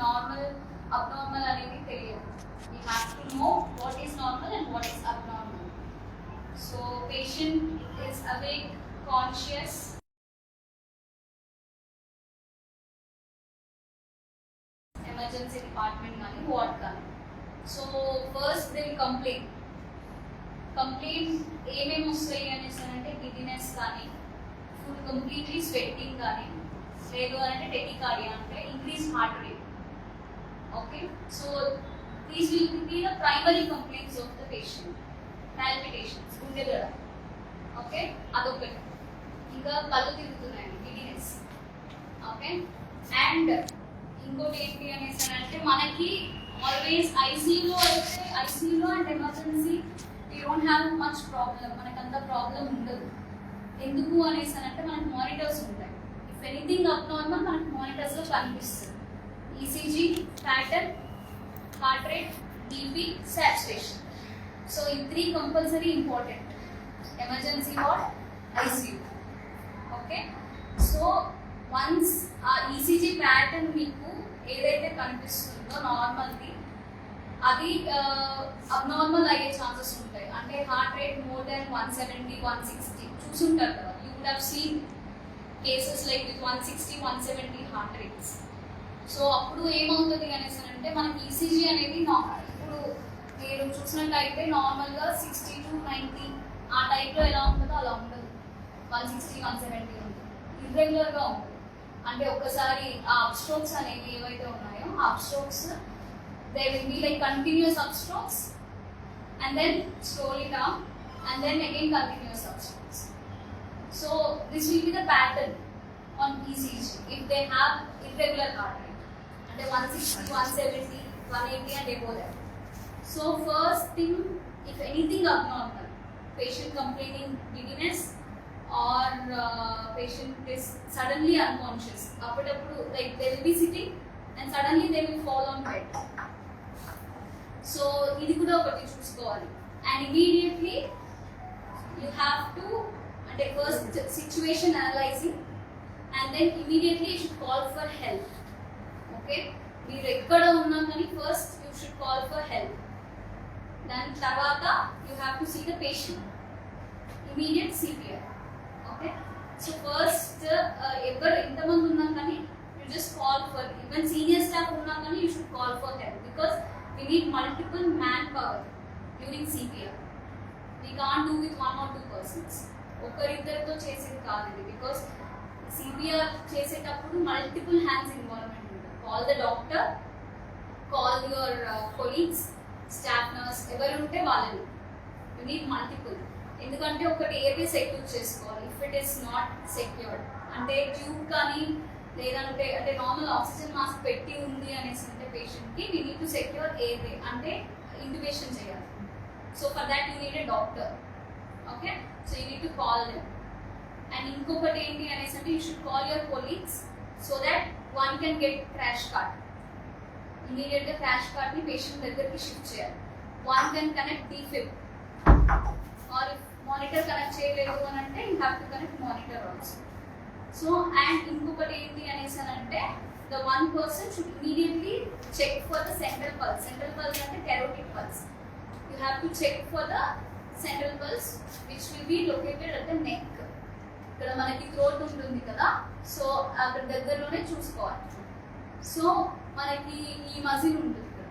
Normal abnormal అనేది తెలియదు. We have to know what is normal and what is abnormal. So patient is awake, conscious, emergency department కానీ ward కానీ. So first they will complain ఏమేమి వస్తాయి అనేసి అంటే giddiness కానీ, ఫుల్ కంప్లీట్లీ స్వెట్టింగ్ కానీ, లేదు అంటే టెకికార్డియా అంటే increase heart rate. Okay, so these will be the primary complaints of the patient. Palpitations, గుండె దడ. ఓకే, అదొకటి. ఇంకా కళ్ళు తిరుగుతున్నాయండి, గిడ్డినెస్. ఓకే, అండ్ ఇంకోటి ఏంటి అనేసి అంటే మనకి ఆల్వేస్ ఐసీయూలో and emergency we don't have much problem, మనకు అంత ప్రాబ్లం ఉండదు. ఎందుకు అనేసి అంటే మనకు మానిటర్స్ ఉంటాయి. ఇఫ్ ఎనీథింగ్ అబ్నార్మల్ మనకు మానిటర్స్లో కనిపిస్తుంది. ECG pattern, heart rate, BP, saturation. So ఈ 3 compulsory important. Emergency ward, ICU. Okay, so once ఆ ఈసీజీ ప్యాటర్న్ మీకు ఏదైతే కనిపిస్తుందో నార్మల్ది, అది అబ్నార్మల్ అయ్యే ఛాన్సెస్ ఉంటాయి. అంటే హార్ట్ రేట్ మోర్ దాన్ 170, 160 చూసుంటారు కదా. You would have seen cases like with 160, 170 heart rates. So అప్పుడు ఏమవుతుంది అనేసి అంటే మనకి ఈసీజీ అనేది ఇప్పుడు మీరు చూసినట్టయితే నార్మల్గా 60 to 90 ఆ టైప్లో ఎలా ఉంటుందో అలా ఉండదు. 160, 170 ఉంటుంది, ఇర్రెగ్యులర్గా ఉంటుంది. అంటే ఒక్కసారి ఆ అబ్స్ట్రోక్స్ అనేవి ఏవైతే ఉన్నాయో ఆ అబ్స్ట్రోక్స్ there will be like continuous upstrokes and then slowly down and then again continuous upstrokes. So this will be the pattern on ECG if they have irregular heart rate and 160, 170, 180 and above that. So first thing, if anything abnormal, patient complaining giddiness or patient is suddenly unconscious, appudu like they will be sitting and suddenly they will fall on bed. So ఇది కూడా ఒకటి చూసుకోవాలి. And immediately you have to అంటే first situation analyzing and then immediately you should call for help. Okay, మీరు ఎక్కడ ఉన్నా కానీ first you should call for help. దాని తర్వాత you have to see the patient, immediate CPR. Okay, so first ఎవరు ఎంతమంది ఉన్నా కానీ you just call for, even senior staff ఉన్నా కానీ you should call for help because we need multiple manpower during CPR. We can't do with 1 or 2 persons. ఒకరిద్దరితో చేసేది కాదు ఇది. Because CPR చేసేటప్పుడు మల్టిపుల్ హ్యాండ్స్ ఇన్వాల్వ్మెంట్ ఉంటుంది. Call the doctor, call your colleagues, staff nurse, ఎవరు ఉంటే వాళ్ళని. You need multiple. ఎందుకంటే ఒకటి ఎయిర్వే సెక్యూర్ చేసుకోవాలి. If it is not secured అంటే ట్యూబ్ కానీ లేదంటే అంటే నార్మల్ ఆక్సిజన్ మాస్క్ పెట్టి ఉంది అనేసి అంటే పేషెంట్కి we need to secure airway అంటే ఇంట్యుబేషన్ చేయాలి. So for that you need a doctor. Okay, so you need to call them. And ఇంకొకటి ఏంటి అనేసి అంటే you should call your colleagues so that one can get crash card. ఇమీడియట్గా crash కార్డ్ని patient దగ్గరికి shift చేయాలి. One can connect defib or if monitor connect చేయలేదు అని అంటే you have to connect monitor also. So and ఇంకొకటి ఏంటి అనేసి అంటే the one person should immediately check for the central pulse. Central pulse అంటే carotid pulse. You have to check for the central pulse which will be located at the neck. ఇక్కడ మనకి throat ఉంటుంది కదా, so అక్కడ దగ్గరలోనే చూసుకోవాలి. So మనకి ఈ మజిల్ ఉంటుంది ఇక్కడ,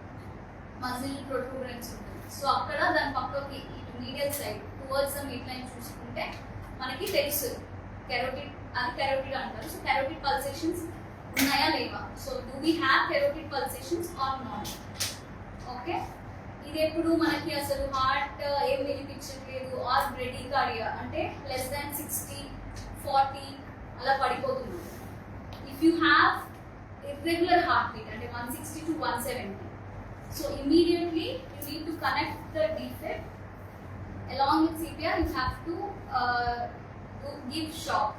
మజిల్ ప్రొట్రూడెన్స్ ఉంటుంది. సో అక్కడ దాని పక్కకి ఇటు medial side towards the midline చూసుకుంటే మనకి తెలుస్తుంది కెరోటిడ్, అది కెరోటిడ్ అంటారు. సో కెరోటిడ్ పల్సేషన్స్ ఉన్నాయా లేవా, so do we have carotid pulsations or not. Okay, ఇది ఎప్పుడు మనకి అసలు హార్ట్ ఏం వినిపించట్లేదు ఆర్ బ్రెడీకార్డియా అంటే లెస్ దాన్ 60, 40 అలా పడిపోతుంది. If you have irregular heart beat అంటే 160 to 170, so immediately you need to connect the defib. Along with CPR you have to give shock.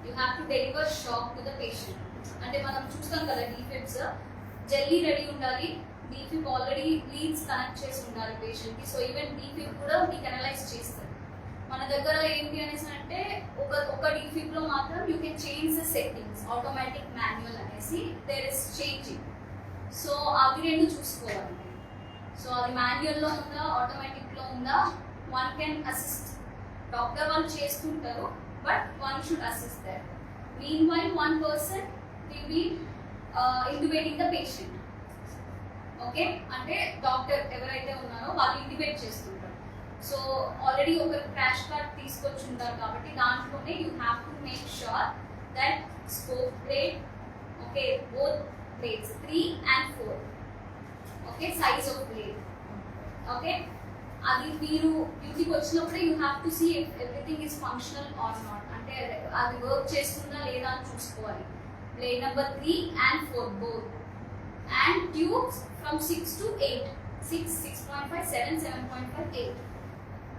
You have to deliver shock to the patient. అంటే మనం చూస్తాం కదా డిఫిబ్స్, జల్లీ ready ఉండాలి, డిఫిబ్ already leads connect చేసి ఉండాలి పేషెంట్కి. So even డిఫిబ్ కూడా మీకు అనలైజ్ చేస్తారు. మన దగ్గర ఏంటి అనేసి అంటే ఒక డిఫిబ్లో మాత్రం you can change the settings, automatic manual అనేసి దేర్ ఇస్ చేంజింగ్. సో అవి రెండు చూసుకోవాలి. సో అది మాన్యువల్లో ఉందా ఆటోమేటిక్లో ఉందా, వన్ కెన్ అసిస్ట్. డాక్టర్ వాళ్ళు చేస్తుంటారు but one should assist that. Meanwhile one person will be intubating the patient. Okay, అంటే డాక్టర్ ఎవరైతే ఉన్నారో వాళ్ళు ఇంటిబేట్ చేస్తుంటారు. సో ఆల్రెడీ ఒక క్రాష్ కార్డ్ తీసుకొచ్చి ఉంటారు కాబట్టి దాంట్లోనే you have to make sure that scope plate, okay, both plates 3 and 4, okay, size of plate. Okay, అది మీరు డ్యూటీకి వచ్చినప్పుడే you have to see if everything is functional or not, అంటే అది వర్క్ చేస్తుందా లేదా అని చూసుకోవాలి. Plate number 3 and 4 both, and tubes from 6 to 8, 6, 6.5, 7, 7.5, 8.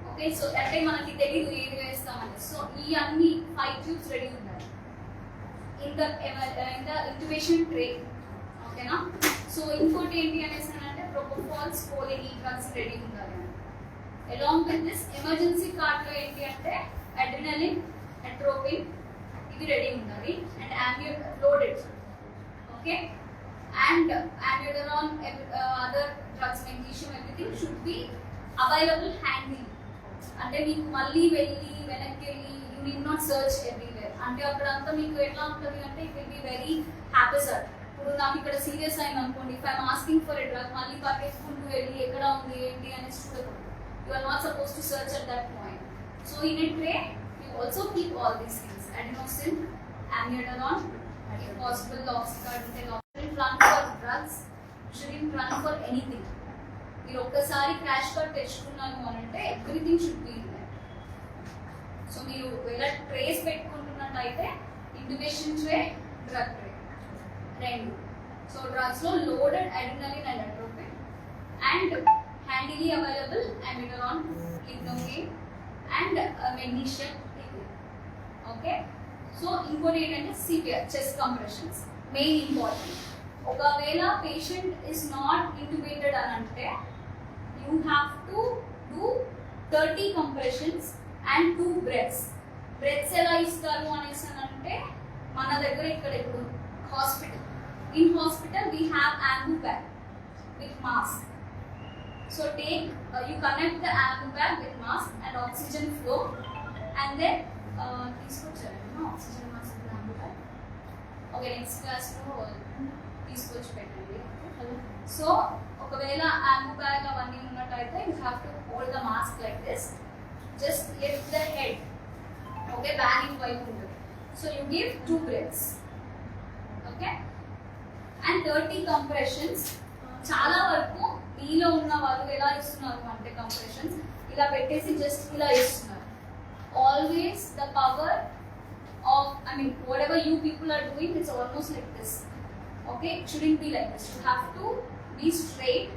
Okay, so అంటే మనకి తెలియదు ఏది వేస్తామని. సో ఈ అన్ని 5 ట్యూబ్స్ రెడీ ఉండాలి ఇన్ ద ఇంట్యూబేషన్ ట్రే. ఓకేనా. సో ఇంకోటి ఏంటి అనేసి అంటే ప్రొపోఫాల్, స్కోలిన్, ఈ డ్రగ్స్ రెడీ ఉండాలి. అలాంగ్ విత్ దిస్ ఎమర్జెన్సీ కార్డ్లో ఏంటి అంటే అడ్రినలిన్, అట్రోపిన్ ఇవి రెడీ ఉండాలి, అండ్ యాంబ్యూట్ loaded. Okay, and amiodarone, other drugs, magnesium, everything should be available handy. అంటే మీకు మళ్ళీ వెళ్ళి వెనక్కి వెళ్ళి you need not search everywhere. అంటే అక్కడంతా మీకు ఎట్లా ఉంటుంది అంటే it will be very haphazard. ఇప్పుడు నాకు ఇక్కడ సీరియస్ అయింది అనుకోండి, if I'm asking for a drug మళ్ళీ పట్టేసుకుంటూ వెళ్ళి ఎక్కడ ఉంది ఏంటి అనేసి చూడకూడదు. You are not suppose to search at that point. So in a tray you also keep all these things, adenosine, amiodarone, if possible loxicard, run for drugs, shouldn't run for anything. మీరు ఒక్కసారి crash card తెచ్చుకున్నాను అని అంటే everything should be in that. So మీరు ఎలా trays పెట్టుకుంటున్నట్టయితే intubation tray, drug tray రెండు. So drugs లో loaded adrenaline and atropine, and handily available amiodarone, lignocaine, and magnesium. Okay, so ఇంకోటి ఏంటంటే severe chest compressions main important. ఒకవేళ patient is not intubated అని అంటే you have to do 30 compressions and 2 breaths. Breaths ఎలా ఇస్తారు అనేసి అంటే మన దగ్గర ఇక్కడ ఇప్పుడు hospital, in hospital we have ambu bag with mask. So take you connect the ambu bag with mask and oxygen flow, and then తీసుకొచ్చారు oxygen mask ambu bag. Okay, next క్లాస్లో తీసుకొచ్చి పెట్టండి. సో ఒకవేళ ambu bag అవన్నీ ఉన్నట్టయితే you have to hold the mask like this, just lift the head. Okay, bag in వైపు ఉంటుంది. So you give 2 breaths. Okay, and 30 compressions. చాలా వరకు మీలో ఉన్న వాళ్ళు ఎలా ఇస్తున్నారు అంటే కంప్రెషన్స్ ఇలా పెట్టేసి జస్ట్ ఇలా ఇస్తున్నారు. Always the power of, I mean, whatever you people are doing, it's almost like this. Okay, it shouldn't be like this. You have to be straight,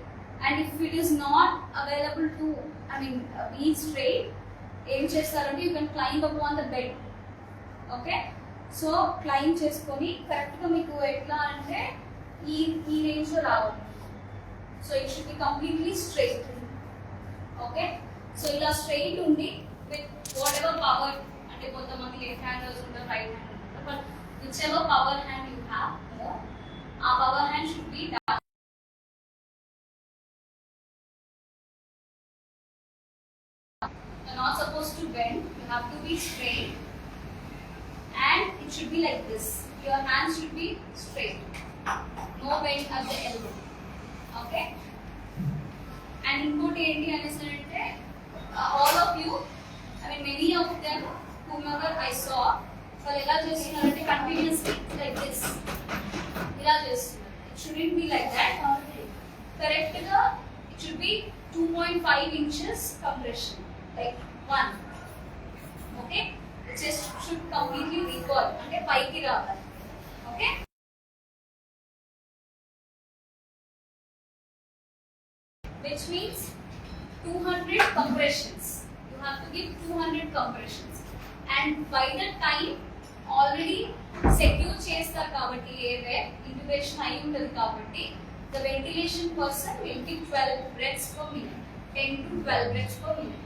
and if it is not available to, I mean, be straight, ఏం చేస్తారంటే you can climb up on the bed. Okay, so climb చేసుకొని కరెక్ట్గా మీకు ఎట్లా అంటే ఈ రేంజ్లో రావాలి. So it should be completely straight. Okay, so ఇలా స్ట్రైట్ ఉండి with whatever power, అంటే కొంతమంది లెఫ్ట్ హ్యాండర్స్ ఉంటారు, రైట్ హ్యాండ్ ఉంటారు, but whichever power hand you have, ఆ power hand should be down. You're not supposed to bend, you have to be straight, and it should be like this. Your hands should be straight, no bend at the elbow. Okay, and ఇంకోటి ఏంటి అనేసి అంటే all of you, I mean many of them, whomever I saw, వాళ్ళు ఎలా చేస్తున్నారంటే continuously like this ఇలా చేస్తున్నారు. It shouldn't be like that. కరెక్ట్గా it should be 2.5 inches compression, like 1. Okay, chest should completely recoil, అంటే పైకి రావాలి. Okay, which means 200 compressions. You have to give 200 compressions, and by that time already secure చేస్తారు కాబట్టి ఏవే intubation అయి ఉంటుంది కాబట్టి the ventilation person will give 12 breaths per minute, 10 to 12 breaths per minute,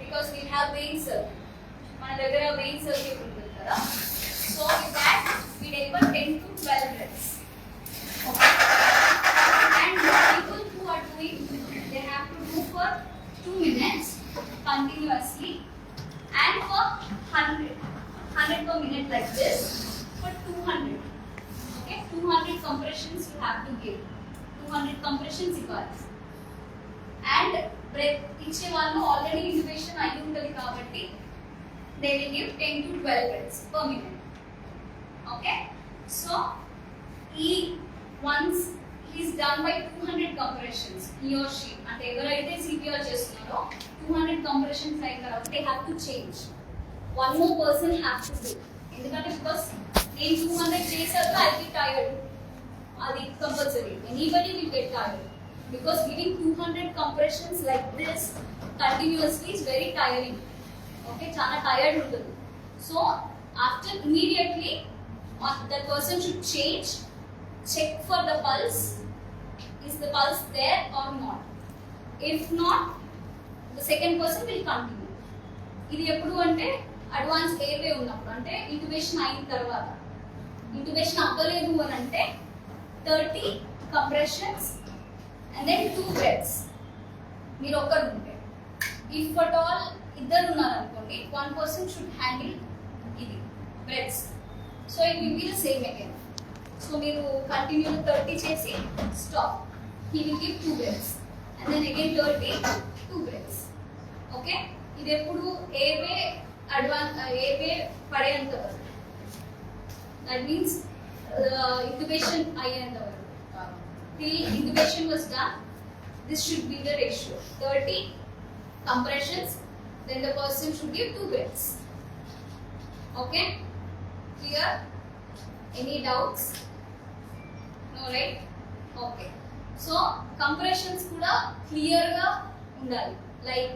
because we have vein circuit. మన దగ్గర vein circuit ఉంటుంది కదా. So with that we deliver 10 to 12 breaths. Okay. 200 compressions you have to give. 200 compressions ఇవ్వాలి. And breath ఇచ్చే వాళ్ళు already intubation అయి ఉంటుంది కాబట్టి they will give 10 to 12 breaths per minute. Okay, so once he is done by 200 compressions, he or she అంటే ఎవరైతే CPR చేస్తున్నారో 200 compressions అయిన తర్వాత they have to change. One more person has to do. ఎందుకంటే because నేను 200 చేశాక I will be tired. అది compulsory. Anybody will get tired because giving 200 compressions like this continuously is very tiring. Okay, చాలా tired ఉంటుంది. So after immediately that person should change, check for the pulse. Is the pulse there or not? If not, the second person will continue. ఇది ఎప్పుడు అంటే advance airway ఉన్నప్పుడు, అంటే intubation అయిన తర్వాత. Intubation అవ్వలేదు అని అంటే 30 compressions and then 2 breaths. మీరు ఒక్కరు ఉంటే, ఇఫ్ అట్ ఆల్ ఇద్దరు ఉన్నారు అనుకోండి, one person should handle ఇది breaths. So it will be the same again. So మీరు కంటిన్యూ 30 చేసి stop. He will give 2 breaths and then again 30, 2 breaths. Okay, ఇది ఎప్పుడు ఏవే ఏవే పడేంత వరకు. That means intubation అయ్యేంత వరకు. Till intubation was done, this should be the ratio. 30 compressions, then the person should give 2 breaths. Okay, clear? Any doubts? No, right? Okay, so compressions kuda clear ga undali. Like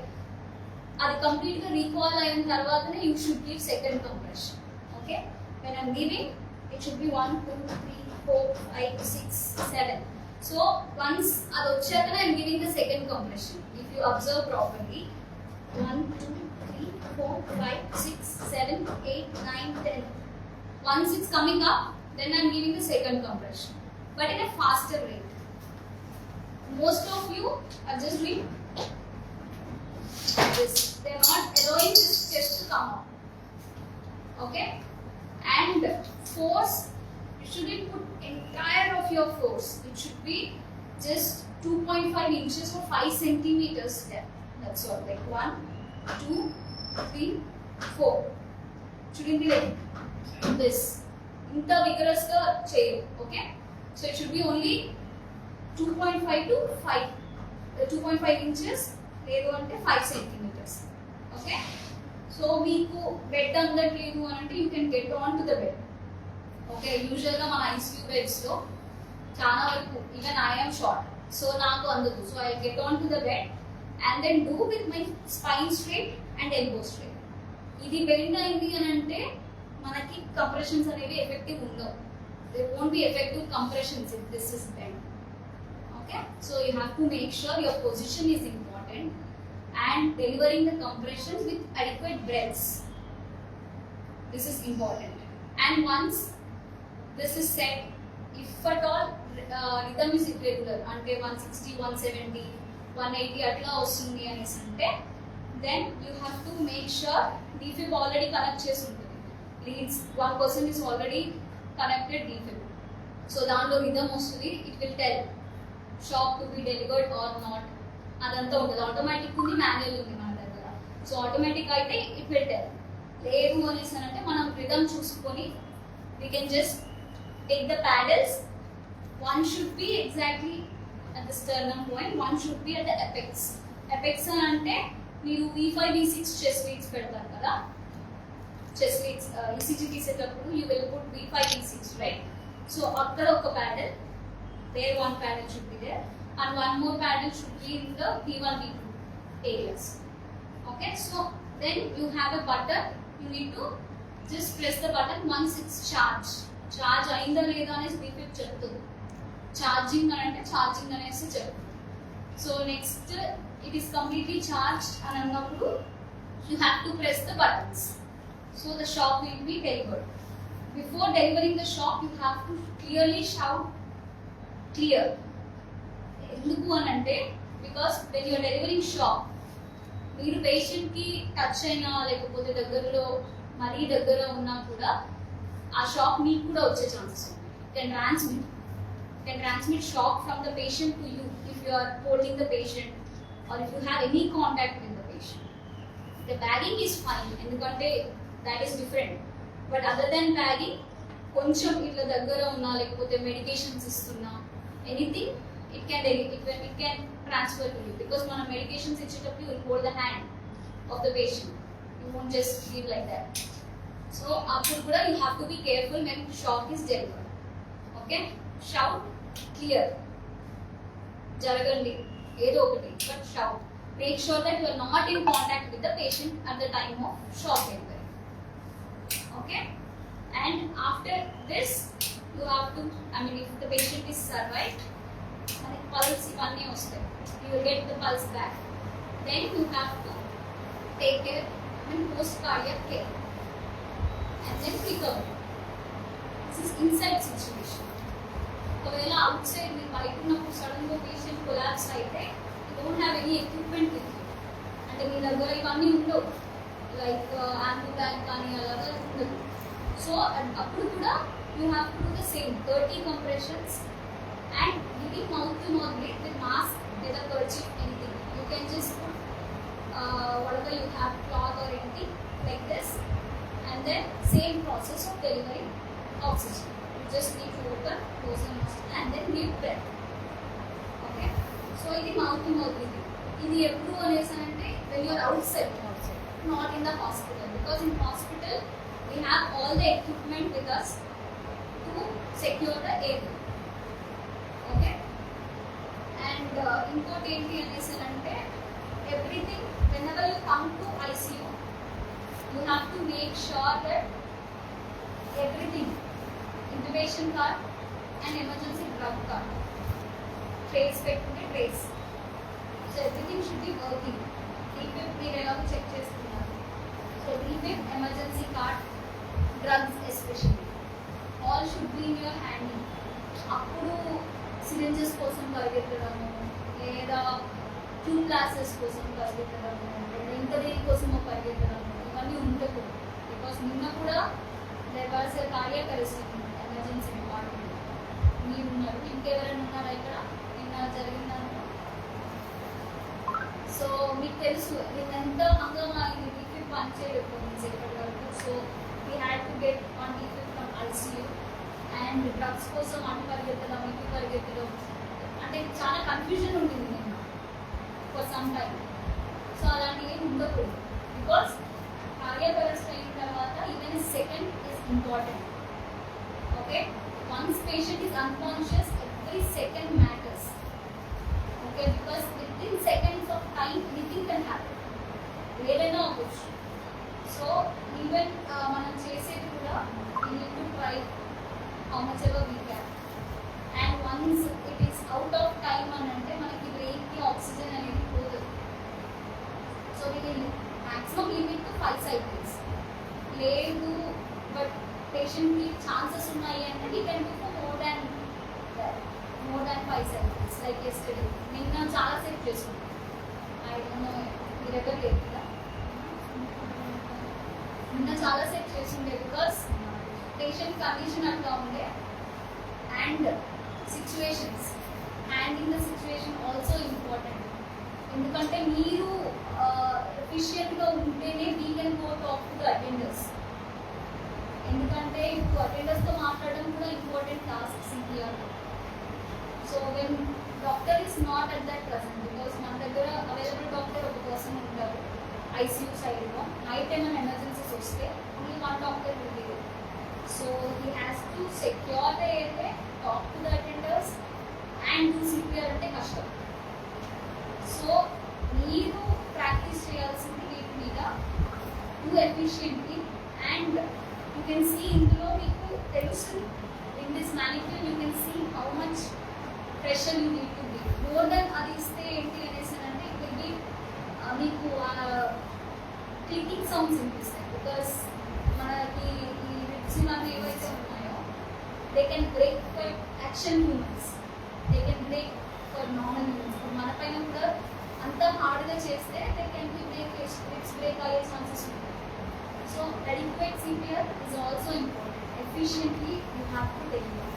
అది complete గా recall అయిన తర్వాతనే you should give second compression. Okay, when I'm giving, it should be 1 2 3 4 5 6 7. So once అది వచ్చాక I'm giving the second compression. If you observe properly, 1 2 3 4 5 6 7 8 9 10. Once it's coming up, then I'm giving the second compression, but in a faster rate. Most of you are just doing this. They are not allowing this chest to come up. Okay, and force, you shouldn't put entire of your force. It should be just 2.5 inches or 5 centimeters there. That's all. Like 1 2 3 4. Shouldn't be like this. Inta vigorous ga cheyaru. Okay, so it should be only 2.5 to 5 2.5 inches లేదు అంటే 5 centimeters. Okay, so మీకు bed అందట్లేదు అని అంటే you can get on to the bed. Okay, usual గా మన ICU beds లో చాలా వరకు even I am short, so నాకు అందదు. So I get on to the bed and then do with my spine straight and elbow straight. ఇది bend అయింది అని అంటే మనకి కంప్రెషన్స్ అనేవి ఎఫెక్టివ్ ఉండవు. There won't be effective compressions if this is bent. Okay, so you have to make sure your position is important and delivering the compressions with adequate breaths. This is important. And once this is set, if at all rhythm is irregular, అంటే 160 170 180 అట్లా వస్తుంది అనేసి అంటే, then you have to make sure defib already connect చేసి ఉంటుంది. Leads, one person is already connected defib, so దానిలో rhythm వస్తుంది. It will tell shock to be delivered or not. అదంతా ఉంటుంది. ఆటోమేటిక్ ఉంది, మాన్యువల్ ఉంది మన దగ్గర. సో ఆటోమేటిక్ అయితే ఇట్ విల్ టెల్. లేదు అనేసి అంటే మనం రిథమ్ చూసుకొని we can just take the paddles. One should be exactly at the sternum point, one should be at the apex. Apex అంటే మీరు V5 V6 చెస్ట్ లీడ్స్ పెడతారు కదా, చెస్ట్ లీడ్స్ ECG తీసేటప్పుడు you will put V5 V6, right? So అక్కడ ఒక paddle, there one paddle should be there and one more paddle should be in the V1 V2 areas. Okay, so then you have a button, you need to just press the button once it's charged. Charge అయిందా లేదా అనేసి defib చెప్తుంది. Charging అంటే charging అనేసి చెప్తుంది. So next it is completely charged అని అన్నప్పుడు you have to press the buttons, so the shock will be delivered. Before delivering the shock, you have to clearly shout clear. ఎందుకు అని అంటే because when you are delivering shock, మీరు patient కి touch అయినా లేకపోతే దగ్గరలో మరీ దగ్గర ఉన్నా కూడా ఆ షాక్ మీకు కూడా వచ్చే ఛాన్సెస్ ఉన్నాయి. can transmit. Can transmit shock from the patient to you if you are holding the patient or if you have any contact with the patient. The bagging is fine, ఎందుకంటే that is different. But other than bagging, కొంచెం ఇట్లా దగ్గర ఉన్నా లేకపోతే medications ఇస్తున్నా anything it can transfer to you because మన medications ఇచ్చేటప్పుడు you will hold the hand of the patient. You won't just give like that. So అప్పుడు కూడా you have to be careful when shock is delivered. Okay? Shout clear. జరగండి ఏదో ఒకటి but shout. Make sure that you are not in contact with the patient at the time of shock delivery. Okay? And after this, you have to, if the patient is survived, pulse ivanni vastayi. You will get the pulse back. Then you have to take care, post cardiac care, and then recovery. This is inside situation. ఒకవేళ out side మీరు బయట ఉన్నప్పుడు sudden గా patient collapse అయితే you don't have any equipment with you. అంటే మీ దగ్గర ఇవన్నీ ఉండవు, లైక్ యాంబు బ్యాగ్ కానీ అలాగా ఉండదు. సో అప్పుడు కూడా you have to do the same 30 compressions and giving mouth to mouth breath with mask, with a kerchief, anything. You can just put whatever you have, cloth or anything like this, and then same process of delivering oxygen. You just need to open, close the nostril and then give breath. Okay? So ఇది mouth to mouth breathing. ఇది ఎప్పుడు అనేసానంటే when you are outside, not in the hospital, because in hospital we have all the equipment with us to secure the air. Okay? And ఇంకోటి ఏంటి అనేసానంటే everything, whenever you come to ICU, you have to make sure that everything, intubation card and emergency drug card, trace పెట్టుకుంటే trace, so everything should be working. DPIP మీరు ఎలాగో check చేస్తున్నారు, so DPIP, emergency card, drugs especially, all should be in your hand. అప్పుడు syringes కోసం పరిగెత్తడము లేదా tube glasses కోసం పరిగెత్తడము లేదా ఇంకా దేనికోసమో పరిగెత్తడము ఇవన్నీ ఉండకూడదు. బికాస్ నిన్న కూడా there was a cardiac arrest emergency department. మీరు ఉన్నారు, ఇంకెవరైనా ఉన్నారా ఇక్కడ నిన్న జరిగిందనుకో? సో మీకు తెలుసు నిన్న ఎంత హంగామా అయింది, DPIP పనిచేయకపోయింది ఇప్పటి వరకు. So we had to get one DPIP from ICU and drugs కోసం అటు పరిగెత్తడం ఇటు పరిగెత్తడం, అంటే చాలా కన్ఫ్యూజన్ ఉంటుంది నిన్న ఫర్ సమ్ టైమ్. సో అలాంటివి ఏమి ఉండకూడదు, బికాస్ కార్డియాక్ అరెస్ట్ అయిన తర్వాత even a second is important. Okay, once patient is unconscious, every second matters. Okay, because with in seconds of time anything can happen, ఏదైనా అవ్వచ్చు. So even మనం చేసేది కూడా we need to try how much ever we can, and once it is out of time అని అంటే మనకి brain కి oxygen అనేది పోతుంది. So we will maximum limit to 5 cycles. లేదు బట్ పేషెంట్ కి ఛాన్సెస్ ఉన్నాయి అంటే we can do for more than 5 cycles like yesterday. నిన్న చాలా సేపు చేసుకున్నాం. I don't know మీరు ఎవరు లేదు కదా, నిన్న చాలా సేపు చేసిండే బికాస్ పేషెంట్ కండిషన్ అట్లా ఉండే and situations, handling the situation also important. ఎందుకంటే మీరు ఎఫిషియెంట్గా ఉంటేనే we can go talk to the attenders. ఎందుకంటే ఇప్పుడు అటెండర్స్తో మాట్లాడడం కూడా important task CPR. So when doctor is not at that present, because మన దగ్గర అవైలబుల్ డాక్టర్ ఒక పర్సన్ ఉంటారు ICU సైడ్లో. నైట్ ఏమైనా ఎమర్జెన్సీస్ వస్తే only one doctor will be there. So he has to secure the airway, talk to the attenders and do CPR అంటే కష్టం. So మీరు ప్రాక్టీస్ చేయాల్సింది వీటి మీద do efficiently. And you can see ఇందులో మీకు తెలుస్తుంది, in this mannequin you can see how much pressure you need to be. More than అది ఇస్తే ఏంటి అనేసానంటే ఇట్ విల్ బి మీకు క్లికింగ్ సౌండ్స్ వినిపిస్తాయి. బికాస్ మనకి ఇవన్నీ ఏవైతే ఉన్నాయో they can break for action humans, they can break for normal humans. మన పైన కూడా అంత హార్డ్గా చేస్తే దే కెన్ బి బ్రేక్ అయ్యే ఛాన్సెస్ ఉంటాయి. So adequate CPR is also important. Efficiently you have to deliver.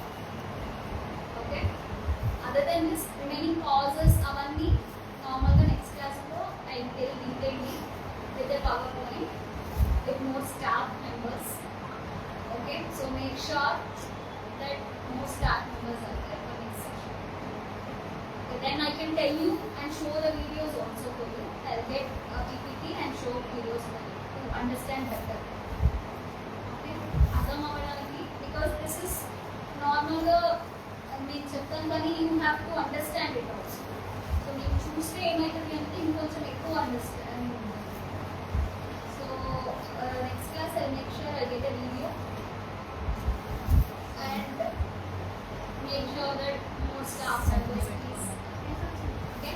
Other than this remaining causes అవన్నీ నార్మల్గా నెక్స్ట్ క్లాస్లో I tell detailly with a PowerPoint with more staff members. Okay, so make sure that more staff members are there for next session. Okay, then I can tell you and show the videos also for you. I'll get a PPT and show videos for you to understand better. Okay, అర్థం అవ్వడానికి because this is normal నేను చెప్తాను కానీ you have to understand it also. So నేను చూస్తే ఏమవుతుంది అంటే ఇంకొంచెం ఎక్కువ understand. Next class I'll make sure I get a video and make sure that more staff members please. Okay?